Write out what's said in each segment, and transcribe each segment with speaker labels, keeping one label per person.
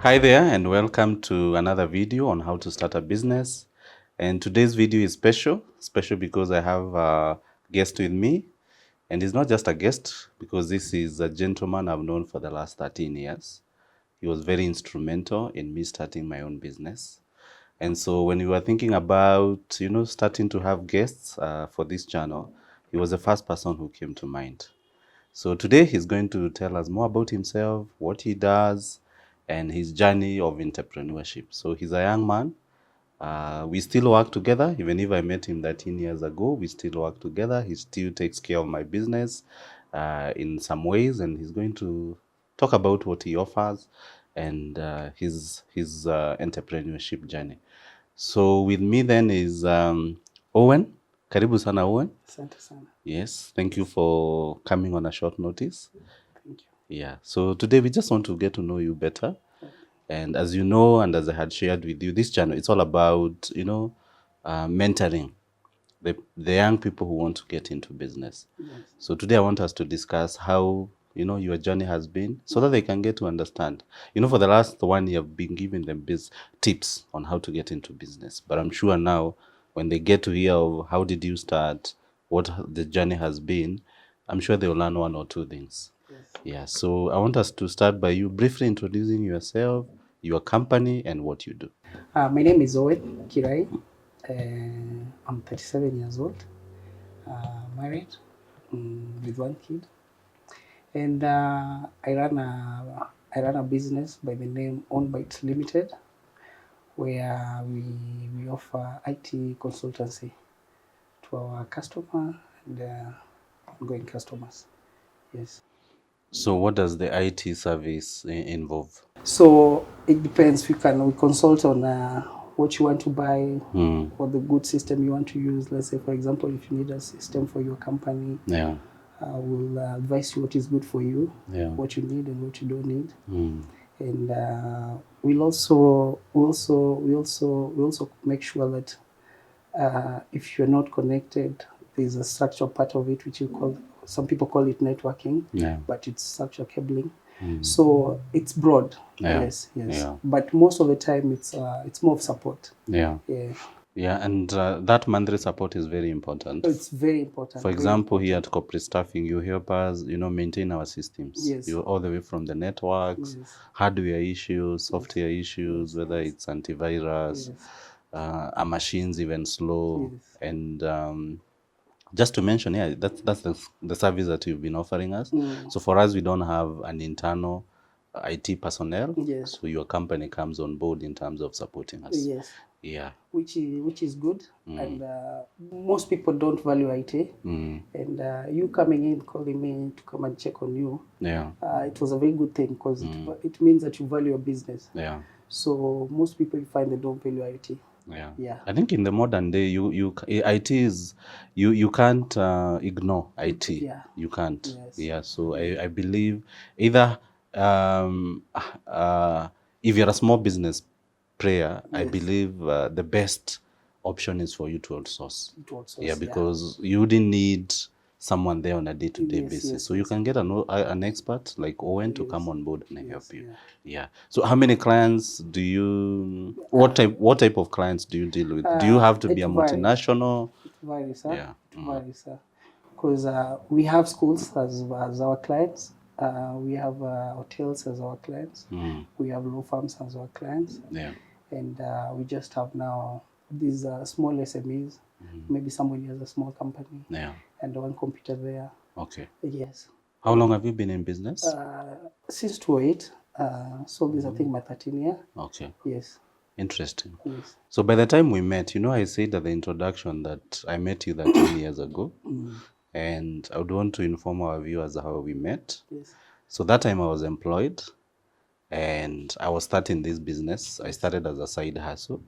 Speaker 1: Hi there and welcome to another video on how to start a business. And today's video is special because I have a guest with me. And he's not just a guest because this is a gentleman I've known for the last 13 years. He was very instrumental in me starting my own business. And so when we were thinking about, starting to have guests for this channel, he was the first person who came to mind. So today he's going to tell us more about himself, what he does, and his journey of entrepreneurship. So he's a young man. We still work together. Even if I met him 13 years ago, we still work together. He still takes care of my business in some ways, and he's going to talk about what he offers and his entrepreneurship journey. So with me then is Owen. Karibu sana Owen.
Speaker 2: Asante sana.
Speaker 1: Yes, thank you for coming on a short notice.
Speaker 2: Thank you.
Speaker 1: Yeah, so today we just want to get to know you better. And as you know, and as I had shared with you, this channel, it's all about, mentoring the young people who want to get into business.
Speaker 2: Yes.
Speaker 1: So today I want us to discuss how, your journey has been so that they can get to understand. For the last 1 year, I've been giving them tips on how to get into business. But I'm sure now when they get to hear of how did you start, what the journey has been, I'm sure they'll learn one or two things.
Speaker 2: Yes.
Speaker 1: Yeah, so I want us to start by you briefly introducing yourself, your company, and what you do.
Speaker 2: My name is Owen Kirai. I'm 37 years old, married with one kid, and I run a business by the name Own Bytes Limited, where we offer IT consultancy to our customer and ongoing customers. Yes.
Speaker 1: So what does the IT service involve?
Speaker 2: So it depends. We consult on what you want to buy, or the good system you want to use. Let's say, for example, if you need a system for your company,
Speaker 1: Yeah.
Speaker 2: we'll advise you what is good for you,
Speaker 1: Yeah.
Speaker 2: what you need and what you don't need. And we'll also make sure that if you're not connected, there's a structural part of it which some people call it networking,
Speaker 1: Yeah.
Speaker 2: but it's structural cabling. So it's broad.
Speaker 1: Yeah.
Speaker 2: Yes.
Speaker 1: Yeah.
Speaker 2: But most of the time it's more of support.
Speaker 1: Yeah.
Speaker 2: Yeah.
Speaker 1: Yeah, and that monthly support is very important.
Speaker 2: It's very important.
Speaker 1: For example, here at Corporate Staffing, you help us, maintain our systems.
Speaker 2: Yes.
Speaker 1: You all the way from the networks,
Speaker 2: Yes.
Speaker 1: hardware issues, software issues, whether it's antivirus,
Speaker 2: Yes.
Speaker 1: our machines even slow,
Speaker 2: Yes.
Speaker 1: and just to mention, yeah, that's the service that you've been offering us. So for us, we don't have an internal IT personnel.
Speaker 2: Yes.
Speaker 1: So your company comes on board in terms of supporting us.
Speaker 2: Yes.
Speaker 1: Yeah.
Speaker 2: Which is good, and most people don't value IT. And you coming in, calling me to come and check on you,
Speaker 1: Yeah.
Speaker 2: It was a very good thing because it means that you value your business.
Speaker 1: Yeah.
Speaker 2: So most people you find they don't value IT.
Speaker 1: Yeah.
Speaker 2: Yeah.
Speaker 1: I think in the modern day, IT is you can't ignore IT.
Speaker 2: Yeah.
Speaker 1: You can't.
Speaker 2: Yes.
Speaker 1: Yeah. So I believe either if you're a small business player, I believe the best option is for you to outsource. Yeah, because you wouldn't need someone there on a day-to-day basis. So you can get an expert like Owen to come on board and help you. Yeah. So how many clients do you, what type of clients do you deal with? Do you have to be a multinational?
Speaker 2: It varies, sir.
Speaker 1: Yeah.
Speaker 2: It varies, sir. Because we have schools as our clients. We have hotels as our clients. We have law firms as our clients.
Speaker 1: Yeah.
Speaker 2: And we just have now these small SMEs. Maybe somebody has a small company.
Speaker 1: Yeah.
Speaker 2: And one computer there.
Speaker 1: Okay.
Speaker 2: Yes.
Speaker 1: How long have you been in business?
Speaker 2: Since 2008. So this I think my 13th year.
Speaker 1: Okay.
Speaker 2: Yes.
Speaker 1: Interesting.
Speaker 2: Yes.
Speaker 1: So by the time we met, I said at the introduction that I met you 13 years ago. And I would want to inform our viewers how we met.
Speaker 2: Yes.
Speaker 1: So that time I was employed and I was starting this business. I started as a side hustle.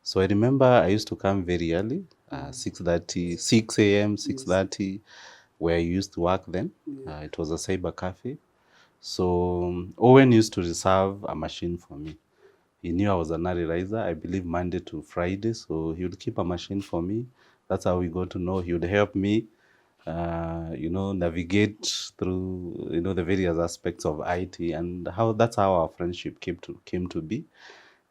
Speaker 1: So I remember I used to come very early, 6:30, 6 a.m., 6:30, where I used to work then. It was a cyber cafe. So Owen used to reserve a machine for me. He knew I was an early riser, I believe Monday to Friday. So he would keep a machine for me. That's how we got to know. He would help me you know, navigate through, you know, the various aspects of IT, and that's how our friendship came to be.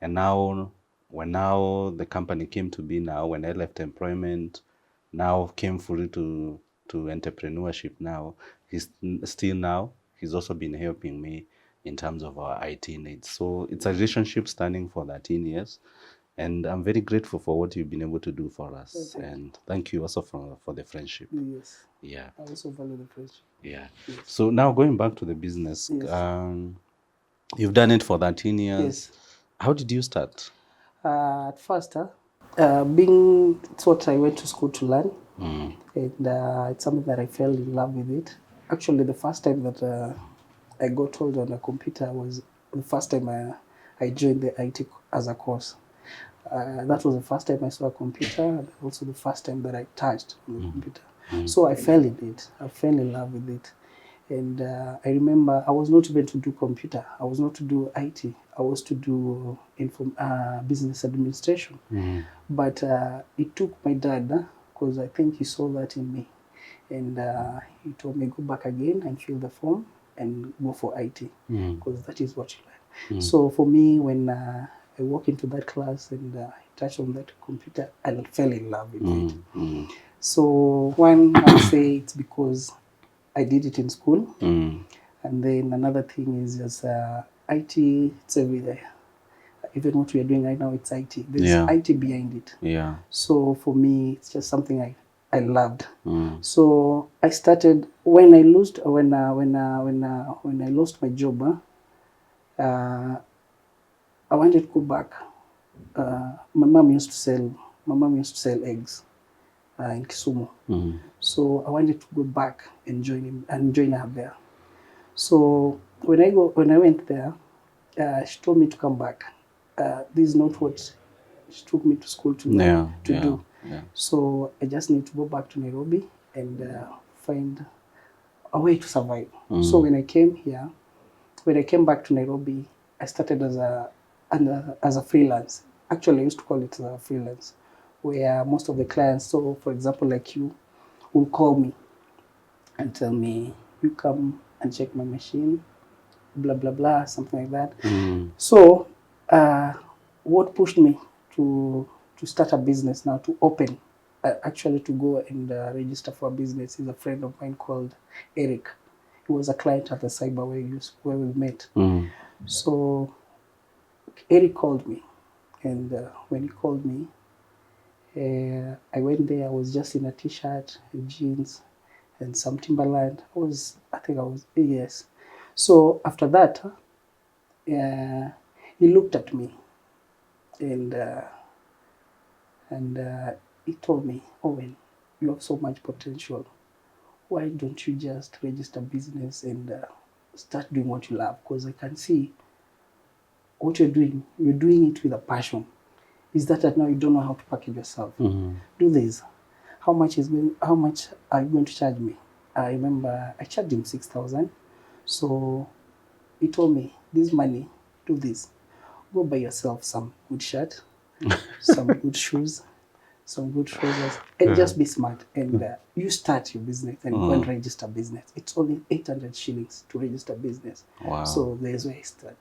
Speaker 1: And now, when the company came to be, now when I left employment, now came fully to entrepreneurship. Now he's still now he's also been helping me in terms of our IT needs. So it's a relationship standing for 13 years. And I'm very grateful for what you've been able to do for us.
Speaker 2: Thank
Speaker 1: And thank you also for the friendship.
Speaker 2: Yes.
Speaker 1: Yeah.
Speaker 2: I also value the friendship.
Speaker 1: Yeah.
Speaker 2: Yes.
Speaker 1: So now going back to the business,
Speaker 2: Yes.
Speaker 1: you've done it for 13 years.
Speaker 2: Yes.
Speaker 1: How did you start?
Speaker 2: At first, being it's what I went to school to learn, and it's something that I fell in love with it. Actually, the first time that I got hold on a computer was the first time I joined the IT as a course. That was the first time I saw a computer, and also the first time that I touched on the computer. So I fell in it. I fell in love with it. And I remember I was not even to do computer. I was not to do IT. I was to do business administration. But it took my dad, because I think he saw that in me. And he told me, go back again and fill the form and go for IT, because that is what you learn. So for me, when I walked into that class and I touched on that computer, I fell in love with it. So one, I would say it's because I did it in school. And then another thing is just IT, it's everywhere. Even what we are doing right now, it's IT. There's IT behind it.
Speaker 1: Yeah.
Speaker 2: So for me, it's just something I loved. So I started when I lost my job. I wanted to go back. My mom used to sell eggs in Kisumu. So I wanted to go back and join her there. So when I went there, she told me to come back. This is not what she took me to school to do.
Speaker 1: Yeah.
Speaker 2: So I just need to go back to Nairobi and find a way to survive. So when I came back to Nairobi, I started as a freelance. Actually, I used to call it a freelance, where most of the clients, so for example, like you, will call me and tell me, you come and check my machine, blah, blah, blah, something like that. So what pushed me to start a business now, to open, actually to go and register for a business, is a friend of mine called Eric. He was a client at the cyber where we met. So Eric called me, and when he called me, I went there. I was just in a t-shirt and jeans and some Timberland. Yes. So after that, he looked at me and he told me, Owen, you have so much potential. Why don't you just register business and start doing what you love? Because I can see what you're doing. You're doing it with a passion. Is that now you don't know how to package yourself? Do this. How much are you going to charge me? I remember I charged him 6,000. So he told me, this money, do this. Go buy yourself some good shirt, some good shoes, some good trousers, and just be smart. And you start your business and go and register business. It's only 800 shillings to register business.
Speaker 1: Wow.
Speaker 2: So there's where I started.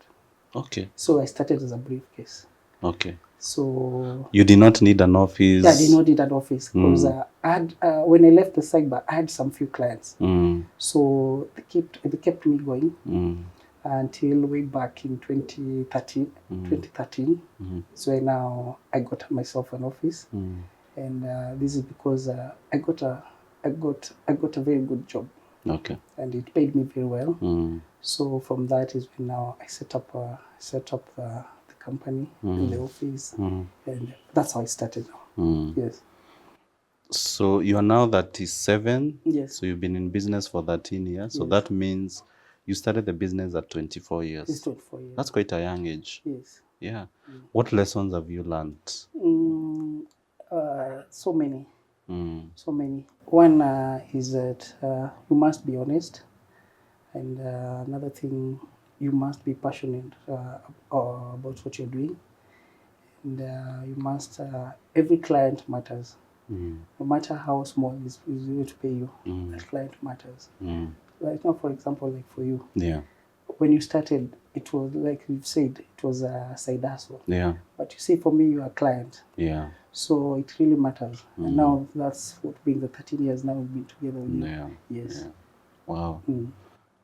Speaker 1: Okay.
Speaker 2: So I started as a briefcase.
Speaker 1: Okay.
Speaker 2: So
Speaker 1: you did not need an office?
Speaker 2: Yeah, I did not need an office because I had, when I left the cyber, I had some few clients. So they kept me going until way back in 2013. So now I got myself an office, and this is because I got a very good job.
Speaker 1: Okay.
Speaker 2: And it paid me very well. So from that is when now I set up the company in the office, and that's how I started now. Yes.
Speaker 1: So you are now 37.
Speaker 2: Yes.
Speaker 1: So you've been in business for 13 years. So
Speaker 2: Yes.
Speaker 1: that means you started the business at 24 years.
Speaker 2: It's 24 years.
Speaker 1: That's quite a young age.
Speaker 2: Yes.
Speaker 1: Yeah. What lessons have you learned?
Speaker 2: So many. So many. One is that you must be honest. And another thing, you must be passionate about what you're doing. And you must, every client matters. no matter how small is going to pay you, that client matters. Right now, for example, like for you,
Speaker 1: Yeah.
Speaker 2: when you started, it was like you've said, it was a side hustle.
Speaker 1: Yeah.
Speaker 2: But you see, for me, you're a client.
Speaker 1: Yeah.
Speaker 2: So it really matters. And now that's what being the 13 years now we've been together with you.
Speaker 1: Yeah.
Speaker 2: Yes.
Speaker 1: Yeah. Wow.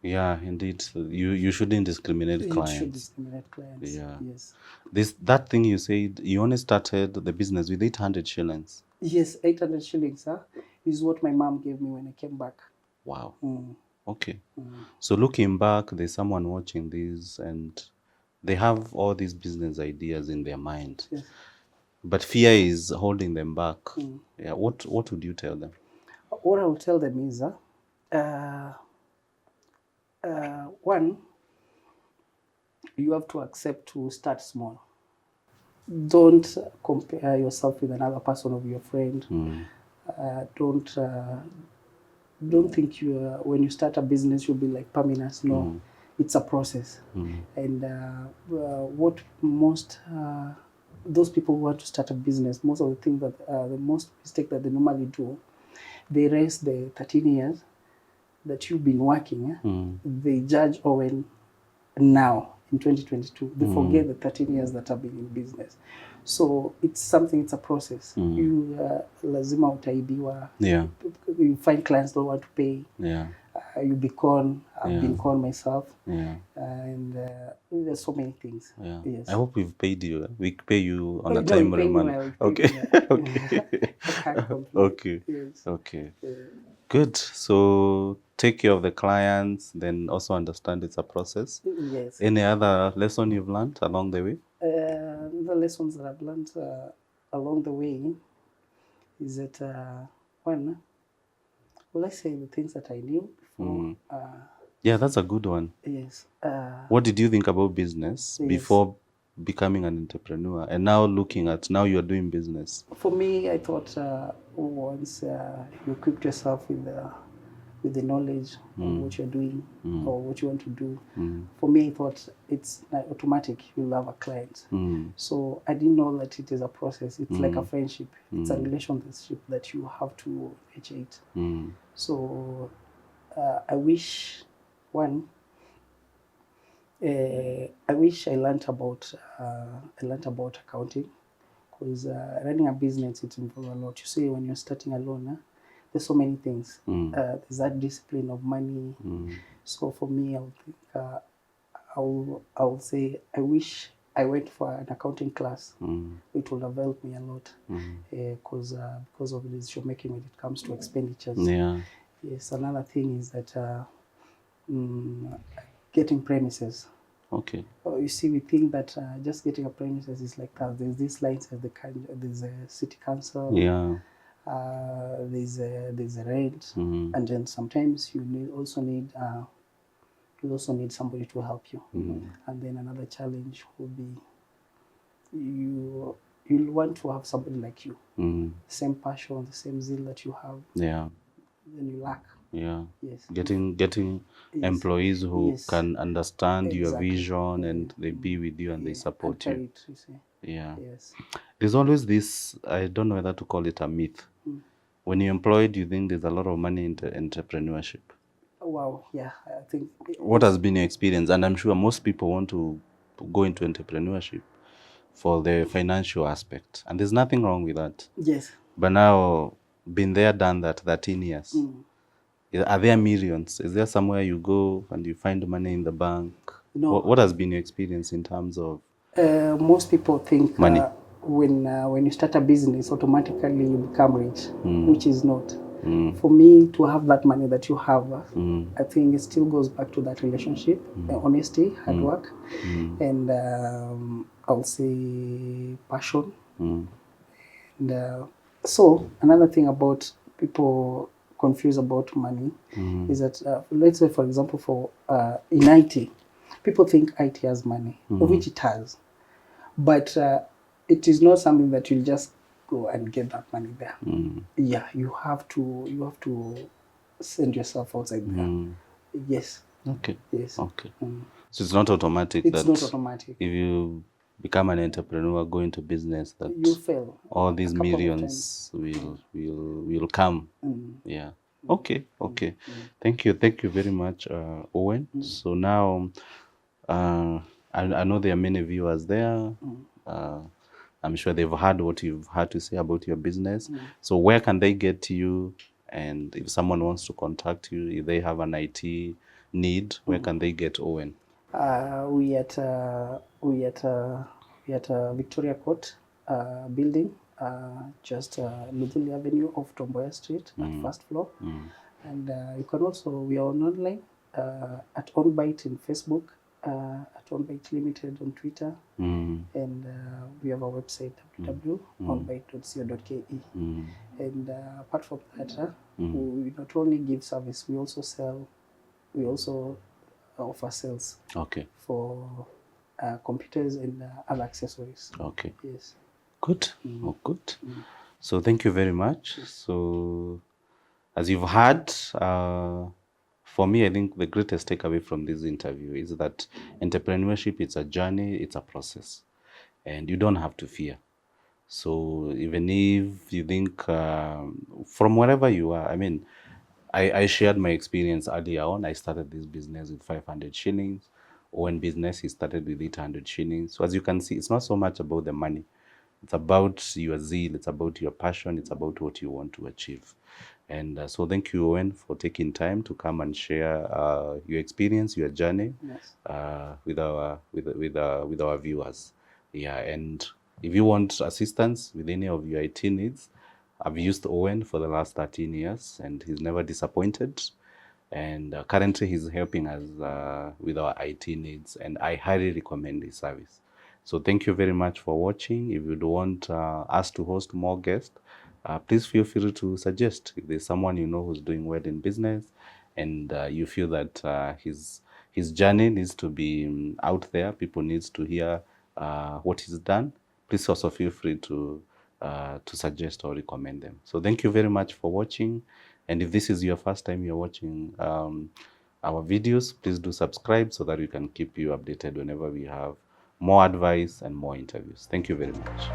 Speaker 1: Yeah, indeed. So you shouldn't discriminate
Speaker 2: You
Speaker 1: clients.
Speaker 2: should discriminate clients.
Speaker 1: Yeah.
Speaker 2: Yes.
Speaker 1: That thing you said, you only started the business with 800 shillings.
Speaker 2: Yes, 800 shillings, is what my mom gave me when I came back.
Speaker 1: Wow. Okay. So looking back, there's someone watching this and they have all these business ideas in their mind.
Speaker 2: Yes.
Speaker 1: But fear is holding them back. Yeah. What would you tell them?
Speaker 2: What I will tell them is, one, you have to accept to start small. Don't compare yourself with another person or your friend. Don't think when you start a business you'll be like permanent. No, it's a process. And what most those people who want to start a business, most of the things that the most mistake that they normally do, they raise the 13 years that you've been working. They judge Owen now in 2022. They forget the 13 years that I've been in business. So it's a process. You lazima utaibiwa.
Speaker 1: Yeah.
Speaker 2: You find clients don't want to pay.
Speaker 1: Yeah.
Speaker 2: You be con. I've been con myself.
Speaker 1: Yeah.
Speaker 2: And there's so many things.
Speaker 1: Yeah.
Speaker 2: Yes.
Speaker 1: I hope we've paid you. We pay you on a
Speaker 2: No, you
Speaker 1: timely
Speaker 2: pay me
Speaker 1: manner.
Speaker 2: well,
Speaker 1: Okay.
Speaker 2: Okay. I can't complain.
Speaker 1: Okay.
Speaker 2: Yes.
Speaker 1: Okay. Good. So take care of the clients, then also understand it's a process.
Speaker 2: Yes.
Speaker 1: Any other lesson you've learned along the way?
Speaker 2: The lessons that I've learned along the way is that one, well, I say the things that I knew before.
Speaker 1: Yeah, that's a good one.
Speaker 2: Yes.
Speaker 1: What did you think about business before becoming an entrepreneur, and now you're doing business?
Speaker 2: For me, I thought once you equip yourself with the knowledge of what you're doing or what you want to do, for me, I thought it's like automatic. You'll have a client. So I didn't know that it is a process. It's like a friendship. It's a relationship that you have to initiate. So I wish I wish I learned about accounting, because running a business, it involves a lot. You see, when you're starting alone, there's so many things. There's that discipline of money. So for me, I would think I would say I wish I went for an accounting class. It would have helped me a lot, because of the decision making when it comes to expenditures.
Speaker 1: Yeah.
Speaker 2: Yes. Another thing is that getting premises. Okay. You see, we think that just getting a premises is like that. There's this license, there's a city council.
Speaker 1: Yeah.
Speaker 2: There's a rent, and then sometimes you also need somebody to help you. And then another challenge would be you'll want to have somebody like you, same passion, the same zeal that you have. Yeah. Then you lack. Yeah. Yes.
Speaker 1: Getting employees who can understand your vision and they be with you and they support you.
Speaker 2: It, you see.
Speaker 1: Yeah.
Speaker 2: Yes.
Speaker 1: There's always this, I don't know whether to call it a myth. When you're employed, you think there's a lot of money in entrepreneurship.
Speaker 2: Wow. Yeah. I think.
Speaker 1: What has been your experience? And I'm sure most people want to go into entrepreneurship for the financial aspect. And there's nothing wrong with that.
Speaker 2: Yes.
Speaker 1: But now, been there, done that, 13 years. Are there millions? Is there somewhere you go and you find money in the bank?
Speaker 2: No.
Speaker 1: What has been your experience in terms of
Speaker 2: most people think
Speaker 1: money?
Speaker 2: When you start a business, automatically you become rich, which is not. For me, to have that money that you have, I think it still goes back to that relationship, honesty, hard work, and I'll say passion. And so another thing about people confused about money is that let's say, for example, for in IT, people think IT has money, which it has, but it is not something that you'll just go and get that money there. Yeah, you have to send yourself outside there. Yes.
Speaker 1: Okay.
Speaker 2: Yes.
Speaker 1: Okay. So it's not automatic.
Speaker 2: It's not automatic.
Speaker 1: If you become an entrepreneur, go into business, that
Speaker 2: You fail.
Speaker 1: all these
Speaker 2: a couple of
Speaker 1: millions will come. Yeah. Okay. Okay. Thank you very much, Owen. So now, I know there are many viewers there. I'm sure they've heard what you've had to say about your business. So where can they get to you? And if someone wants to contact you, if they have an IT need, where can they get Owen?
Speaker 2: We at Victoria Court building, just Luzuli Avenue off Tomboya Street at first floor. And you can also, we are online at OnBite in Facebook, at OnBite Limited on Twitter, and we have our website www.onbite.co.ke. And apart from that, we not only give service, we also sell, we also offer sales.
Speaker 1: Okay.
Speaker 2: For computers and other accessories.
Speaker 1: Okay.
Speaker 2: Yes.
Speaker 1: Good. Oh, good. So thank you very much. So as you've heard, for me, I think the greatest takeaway from this interview is that entrepreneurship, it's a journey, it's a process, and you don't have to fear. So even if you think from wherever you are, I mean, I shared my experience earlier on. I started this business with 500 shillings. Owen business, he started with 800 shillings. So as you can see, it's not so much about the money. It's about your zeal. It's about your passion. It's about what you want to achieve. And so thank you, Owen, for taking time to come and share your experience, your journey,
Speaker 2: Yes.
Speaker 1: with our viewers. Yeah, and if you want assistance with any of your IT needs, I've used Owen for the last 13 years, and he's never disappointed. And currently, he's helping us with our IT needs, and I highly recommend his service. So thank you very much for watching. If you'd want us to host more guests, please feel free to suggest. If there's someone you know who's doing well in business, and you feel that his journey needs to be out there, people needs to hear what he's done, please also feel free to suggest or recommend them. So thank you very much for watching. And if this is your first time you're watching our videos, please do subscribe so that we can keep you updated whenever we have more advice and more interviews. Thank you very much.